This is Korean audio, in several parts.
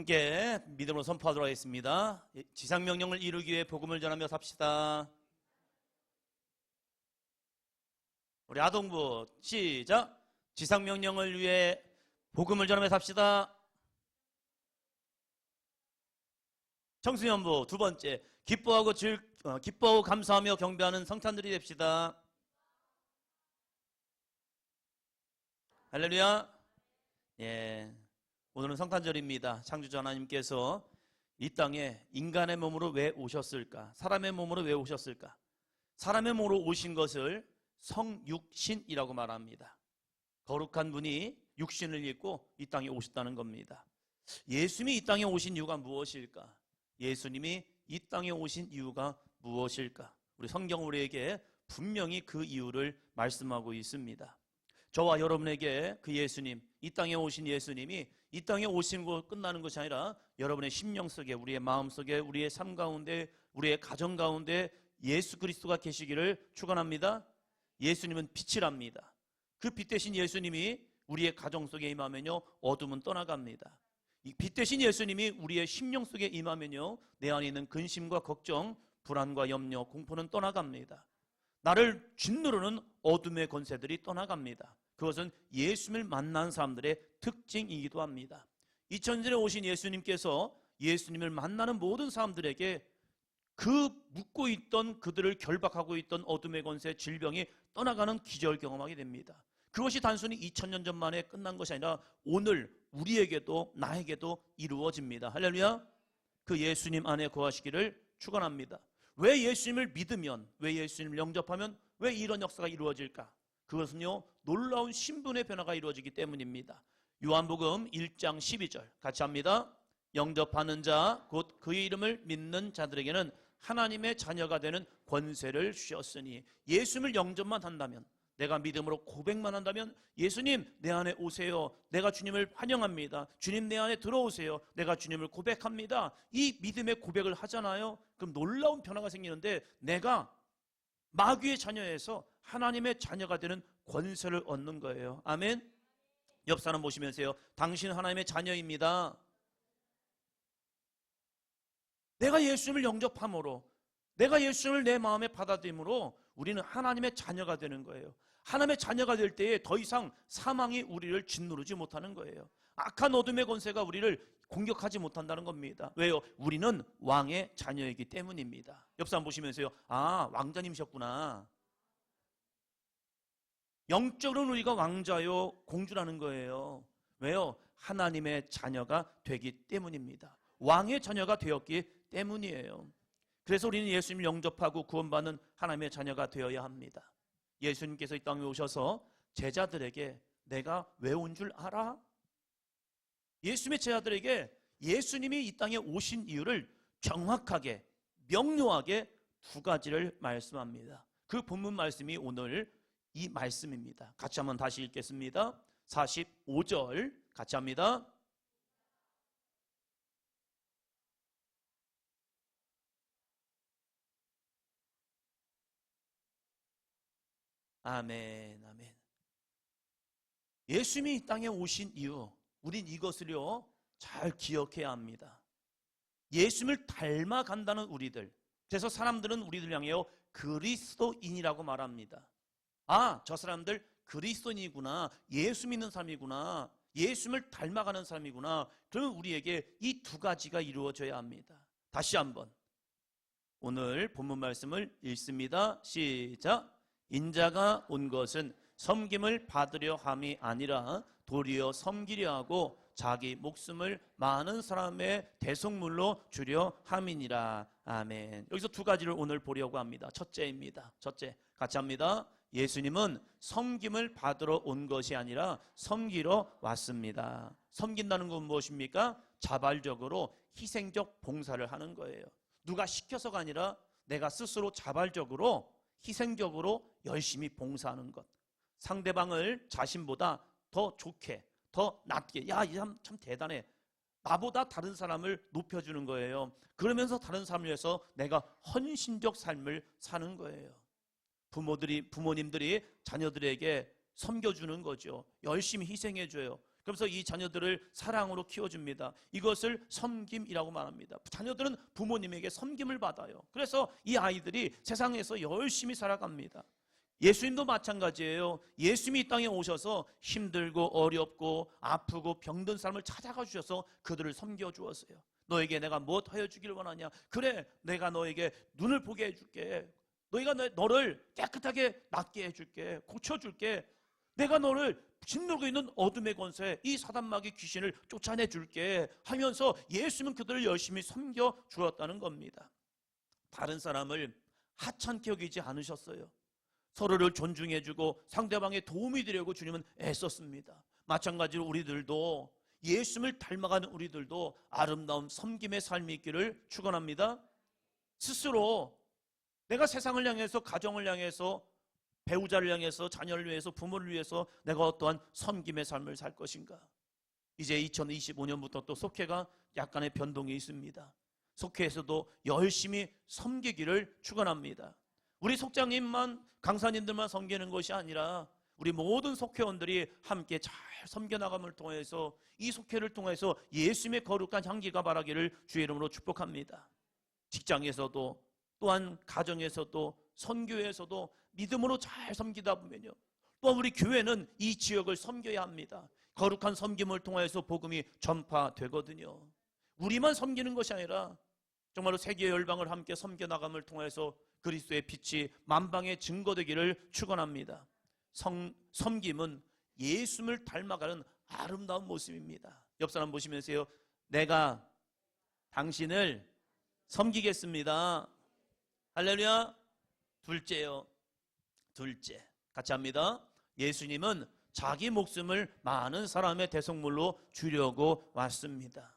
함께 믿음으로 선포하도록 하겠습니다. 지상명령을 이루기 위해 복음을 전하며 삽시다. 우리 아동부 시작. 지상명령을 위해 복음을 전하며 삽시다. 청소년부 두 번째, 기뻐하고 감사하며 경배하는 성탄들이 됩시다. 할렐루야. 예, 오늘은 성탄절입니다. 창조주 하나님께서 이 땅에 인간의 몸으로 왜 오셨을까? 사람의 몸으로 왜 오셨을까? 사람의 몸으로 오신 것을 성육신이라고 말합니다. 거룩한 분이 육신을 입고 이 땅에 오셨다는 겁니다. 예수님이 이 땅에 오신 이유가 무엇일까? 예수님이 이 땅에 오신 이유가 무엇일까? 우리 성경 우리에게 분명히 그 이유를 말씀하고 있습니다. 저와 여러분에게 그 예수님, 이 땅에 오신 예수님이 이 땅에 오신 거 끝나는 것이 아니라 여러분의 심령 속에, 우리의 마음 속에, 우리의 삶 가운데, 우리의 가정 가운데 예수 그리스도가 계시기를 축원합니다. 예수님은 빛이랍니다. 그 빛 대신 예수님이 우리의 가정 속에 임하면요, 어둠은 떠나갑니다. 이 빛 대신 예수님이 우리의 심령 속에 임하면요, 내 안에 있는 근심과 걱정, 불안과 염려, 공포는 떠나갑니다. 나를 짓누르는 어둠의 권세들이 떠나갑니다. 그것은 예수님을 만난 사람들의 특징이기도 합니다. 2000년에 오신 예수님께서 예수님을 만나는 모든 사람들에게 그 묶고 있던, 그들을 결박하고 있던 어둠의 권세, 질병이 떠나가는 기적을 경험하게 됩니다. 그것이 단순히 2000년 전 만에 끝난 것이 아니라 오늘 우리에게도 나에게도 이루어집니다. 할렐루야. 그 예수님 안에 거하시기를 축원합니다. 왜 예수님을 믿으면, 왜 예수님을 영접하면 왜 이런 역사가 이루어질까? 그것은요, 놀라운 신분의 변화가 이루어지기 때문입니다. 요한복음 1장 12절 같이 합니다. 영접하는 자, 곧 그의 이름을 믿는 자들에게는 하나님의 자녀가 되는 권세를 주셨으니, 예수님을 영접만 한다면, 내가 믿음으로 고백만 한다면, 예수님 내 안에 오세요, 내가 주님을 환영합니다, 주님 내 안에 들어오세요, 내가 주님을 고백합니다, 이 믿음의 고백을 하잖아요. 그럼 놀라운 변화가 생기는데, 내가 마귀의 자녀에서 하나님의 자녀가 되는 권세를 얻는 거예요. 아멘. 옆 사람 보시면서요, 당신 하나님의 자녀입니다. 내가 예수님을 영접함으로, 내가 예수님을 내 마음에 받아들임으로 우리는 하나님의 자녀가 되는 거예요. 하나님의 자녀가 될 때에 더 이상 사망이 우리를 짓누르지 못하는 거예요. 악한 어둠의 권세가 우리를 공격하지 못한다는 겁니다. 왜요? 우리는 왕의 자녀이기 때문입니다. 옆 사람 보시면서요, 아, 왕자님이셨구나. 영적으로는 우리가 왕자요, 공주라는 거예요. 왜요? 하나님의 자녀가 되기 때문입니다. 왕의 자녀가 되었기 때문이에요. 그래서 우리는 예수님을 영접하고 구원받는 하나님의 자녀가 되어야 합니다. 예수님께서 이 땅에 오셔서 제자들에게 내가 왜 온 줄 알아? 예수님의 제자들에게 예수님이 이 땅에 오신 이유를 정확하게, 명료하게 두 가지를 말씀합니다. 그 본문 말씀이 오늘 이 말씀입니다. 같이 한번 다시 읽겠습니다. 45절 같이 합니다. 아멘, 아멘. 예수님이 이 땅에 오신 이유, 우린 이것을요, 잘 기억해야 합니다. 예수님을 닮아간다는 우리들. 그래서 사람들은 우리들 향해요, 그리스도인이라고 말합니다. 아, 저 사람들 그리스도인이구나, 예수 믿는 사람이구나, 예수님을 닮아가는 사람이구나. 그러면 우리에게 이 두 가지가 이루어져야 합니다. 다시 한번 오늘 본문 말씀을 읽습니다. 시작. 인자가 온 것은 섬김을 받으려 함이 아니라 도리어 섬기려 하고 자기 목숨을 많은 사람의 대속물로 주려 함이니라. 아멘. 여기서 두 가지를 오늘 보려고 합니다. 첫째입니다. 첫째, 같이 합니다. 예수님은 섬김을 받으러 온 것이 아니라 섬기러 왔습니다. 섬긴다는 건 무엇입니까? 자발적으로 희생적 봉사를 하는 거예요. 누가 시켜서가 아니라 내가 스스로 자발적으로 희생적으로 열심히 봉사하는 것. 상대방을 자신보다 더 좋게, 더 낫게, 야, 이 사람 참 대단해, 나보다 다른 사람을 높여주는 거예요. 그러면서 다른 사람을 위해서 내가 헌신적 삶을 사는 거예요. 부모님들이 자녀들에게 섬겨주는 거죠. 열심히 희생해줘요. 그래서 이 자녀들을 사랑으로 키워줍니다. 이것을 섬김이라고 말합니다. 자녀들은 부모님에게 섬김을 받아요. 그래서 이 아이들이 세상에서 열심히 살아갑니다. 예수님도 마찬가지예요. 예수님이 이 땅에 오셔서 힘들고 어렵고 아프고 병든 사람을 찾아가 주셔서 그들을 섬겨 주었어요. 너에게 내가 무엇 하여 주기를 원하냐? 그래, 내가 너에게 눈을 보게 해줄게. 너를 깨끗하게 낫게 해줄게. 고쳐줄게. 내가 너를 짓누르고 있는 어둠의 권세, 이 사단마귀 귀신을 쫓아내줄게 하면서 예수님은 그들을 열심히 섬겨 주었다는 겁니다. 다른 사람을 하찮게 여기지 않으셨어요. 서로를 존중해주고 상대방의 도움이 되려고 주님은 애썼습니다. 마찬가지로 우리들도, 예수님을 닮아가는 우리들도 아름다운 섬김의 삶이 있기를 축원합니다. 스스로 내가 세상을 향해서, 가정을 향해서, 배우자를 향해서, 자녀를 위해서, 부모를 위해서 내가 어떠한 섬김의 삶을 살 것인가? 이제 2025년부터 또 속회가 약간의 변동이 있습니다. 속회에서도 열심히 섬기기를 축원합니다. 우리 속장님만, 강사님들만 섬기는 것이 아니라 우리 모든 속회원들이 함께 잘 섬겨나감을 통해서, 이 속회를 통해서 예수님의 거룩한 향기가 바라기를 주의 이름으로 축복합니다. 직장에서도, 또한 가정에서도, 선교에서도 믿음으로 잘 섬기다 보면요, 또한 우리 교회는 이 지역을 섬겨야 합니다. 거룩한 섬김을 통해서 복음이 전파되거든요. 우리만 섬기는 것이 아니라 정말로 세계 열방을 함께 섬겨나감을 통해서 그리스도의 빛이 만방에 증거되기를 축원합니다. 섬김은 예수님을 닮아가는 아름다운 모습입니다. 옆 사람 보시면서요, 내가 당신을 섬기겠습니다. 할렐루야. 둘째요. 둘째. 같이 합니다. 예수님은 자기 목숨을 많은 사람의 대속물로 주려고 왔습니다.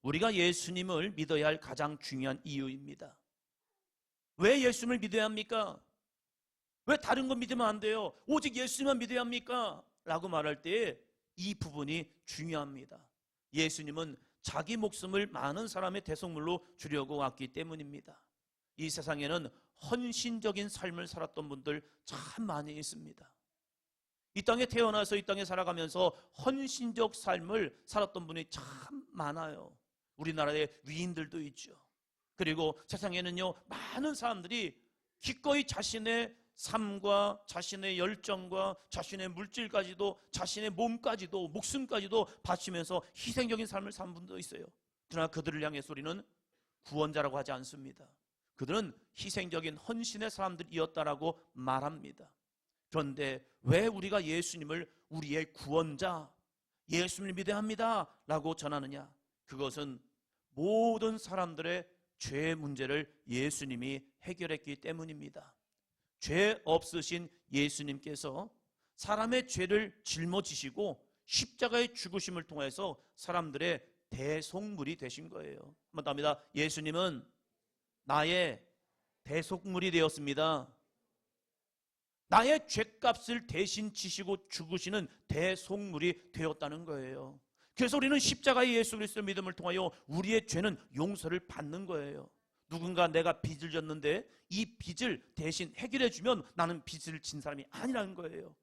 우리가 예수님을 믿어야 할 가장 중요한 이유입니다. 왜 예수님을 믿어야 합니까? 왜 다른 거 믿으면 안 돼요? 오직 예수님만 믿어야 합니까? 라고 말할 때 이 부분이 중요합니다. 예수님은 자기 목숨을 많은 사람의 대속물로 주려고 왔기 때문입니다. 이 세상에는 헌신적인 삶을 살았던 분들 참 많이 있습니다. 이 땅에 태어나서 이 땅에 살아가면서 헌신적 삶을 살았던 분이 참 많아요. 우리나라의 위인들도 있죠. 그리고 세상에는요, 많은 사람들이 기꺼이 자신의 삶과 자신의 열정과 자신의 물질까지도, 자신의 몸까지도, 목숨까지도 바치면서 희생적인 삶을 산 분도 있어요. 그러나 그들을 향해서 우리는 구원자라고 하지 않습니다. 그들은 희생적인 헌신의 사람들이었다라고 말합니다. 그런데 왜 우리가 예수님을 우리의 구원자, 예수님을 믿어야 합니다 라고 전하느냐? 그것은 모든 사람들의 죄의 문제를 예수님이 해결했기 때문입니다. 죄 없으신 예수님께서 사람의 죄를 짊어지시고 십자가의 죽으심을 통해서 사람들의 대속물이 되신 거예요. 한번 더 합니다. 예수님은 나의 대속물이 되었습니다. 나의 죄값을 대신 지시고 죽으시는 대속물이 되었다는 거예요. 그래서 우리는 십자가의 예수 그리스도의 믿음을 통하여 우리의 죄는 용서를 받는 거예요. 누군가 내가 빚을 졌는데 이 빚을 대신 해결해 주면 나는 빚을 진 사람이 아니라는 거예요.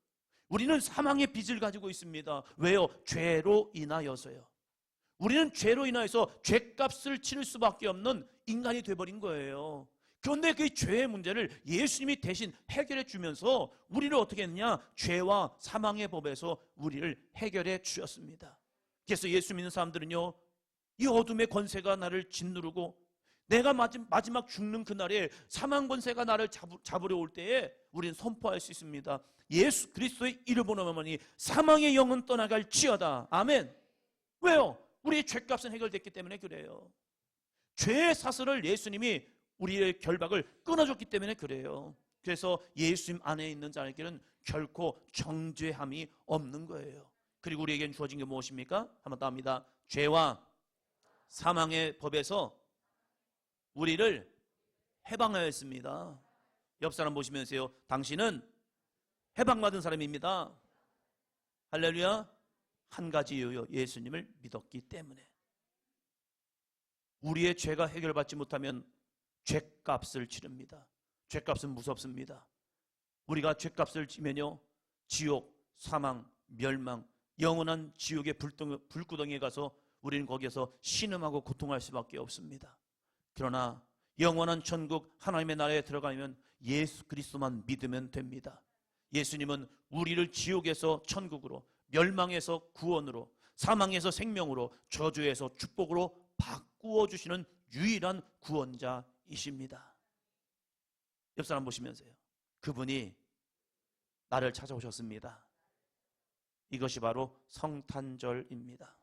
우리는 사망의 빚을 가지고 있습니다. 왜요? 죄로 인하여서요. 우리는 죄로 인하여서 죄값을 치를 수밖에 없는 인간이 되어버린 거예요. 그런데 그 죄의 문제를 예수님이 대신 해결해 주면서 우리를 어떻게 했느냐? 죄와 사망의 법에서 우리를 해결해 주셨습니다. 그래서 예수 믿는 사람들은요, 이 어둠의 권세가 나를 짓누르고 내가 마지막 죽는 그날에 사망 권세가 나를 잡으려 올 때에 우리는 선포할 수 있습니다. 예수 그리스도의 이름으로 말하니 사망의 영은 떠나갈지어다. 아멘. 왜요? 우리의 죄값은 해결됐기 때문에 그래요. 죄의 사슬을 예수님이 우리의 결박을 끊어줬기 때문에 그래요. 그래서 예수님 안에 있는 자에게는 결코 정죄함이 없는 거예요. 그리고 우리에겐 주어진 게 무엇입니까? 한번 더 합니다. 죄와 사망의 법에서 우리를 해방하였습니다. 옆 사람 보시면서요, 당신은 해방받은 사람입니다. 할렐루야. 한 가지 이유요, 예수님을 믿었기 때문에. 우리의 죄가 해결받지 못하면 죄값을 치릅니다. 죄값은 무섭습니다. 우리가 죄값을 지면요, 지옥, 사망, 멸망, 영원한 지옥의 불구덩이에 가서 우리는 거기에서 신음하고 고통할 수밖에 없습니다. 그러나 영원한 천국 하나님의 나라에 들어가면 예수 그리스도만 믿으면 됩니다. 예수님은 우리를 지옥에서 천국으로, 멸망에서 구원으로, 사망에서 생명으로, 저주에서 축복으로 바꾸어 주시는 유일한 구원자이십니다. 옆 사람 보시면서요, 그분이 나를 찾아오셨습니다. 이것이 바로 성탄절입니다.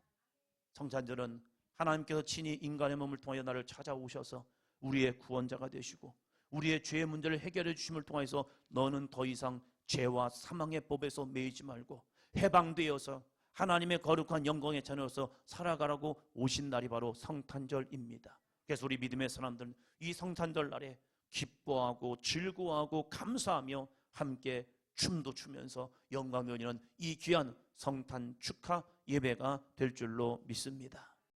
성탄절은 하나님께서 친히 인간의 몸을 통하여 나를 찾아오셔서 우리의 구원자가 되시고 우리의 죄의 문제를 해결해 주심을 통해서 너는 더 이상 죄와 사망의 법에서 매이지 말고 해방되어서 하나님의 거룩한 영광의 자녀로서 살아가라고 오신 날이 바로 성탄절입니다. 그래서 우리 믿음의 사람들은 이 성탄절 날에 기뻐하고 즐거워하고 감사하며 함께 춤도 추면서 영광 올리는 이 귀한 성탄 축하 예배가 될 줄로 믿습니다.